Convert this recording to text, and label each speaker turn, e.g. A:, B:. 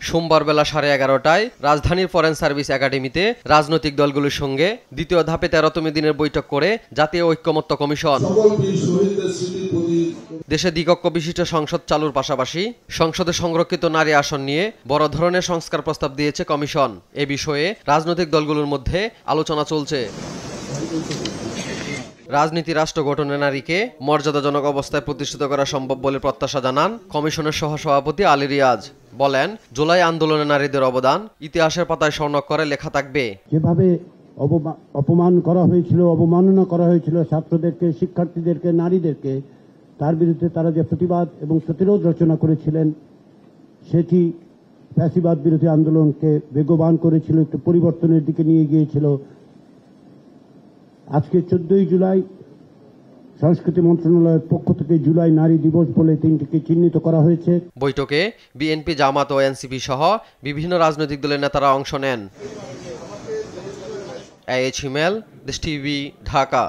A: সোমবার বেলা 11:30টায় রাজধানীর foreign service একাডেমিতে রাজনৈতিক দলগুলোর সঙ্গে দ্বিতীয় ধাপে 13তম দিনের বৈঠক করে জাতীয় ঐক্যমত্য কমিশন দেশে দ্বিকক্ষ বিশিষ্ট সংসদ চালুর পাশাপাশি সংসদে সংরক্ষিত নারী আসন নিয়ে বড় ধরনের সংস্কার প্রস্তাব দিয়েছে কমিশন। এ বিষয়ে রাজনৈতিক দলগুলোর মধ্যে আলোচনা চলছে। রাজনীতি রাষ্ট্র গঠনে নারীকে মর্যাদাজনক অবস্থায় প্রতিষ্ঠিত করা সম্ভব বলে প্রত্যাশা জানান কমিশনের সহসভাপতি আলী রিয়াজ। বলেন, জুলাই আন্দোলনে নারীদের অবদান ইতিহাসের পাতায় স্বর্ণাক্ষরে লেখা থাকবে।
B: যেভাবে অপমান করা হয়েছিল, অবমাননা করা হয়েছিল ছাত্রদেরকে, শিক্ষার্থীদেরকে, নারীদেরকে, তার বিরুদ্ধে তারা যে প্রতিবাদ এবং প্রতিরোধ রচনা করেছিলেন, সেটি ফ্যাসিবাদ বিরোধী আন্দোলনকে বেগবান করেছিল, একটু পরিবর্তনের দিকে নিয়ে গিয়েছিল। আজকে 14ই জুলাই সংস্কৃতি মন্ত্রণালয়ের পক্ষ থেকে জুলাই নারী দিবস বলে দিনটিকে চিহ্নিত করা হয়েছে।
A: বৈঠকে বিএনপি, জামাত ও এনসিপি সহ বিভিন্ন রাজনৈতিক দলের নেতারা অংশ নেন। AH হিমেল, দেশ টিভি, ঢাকা।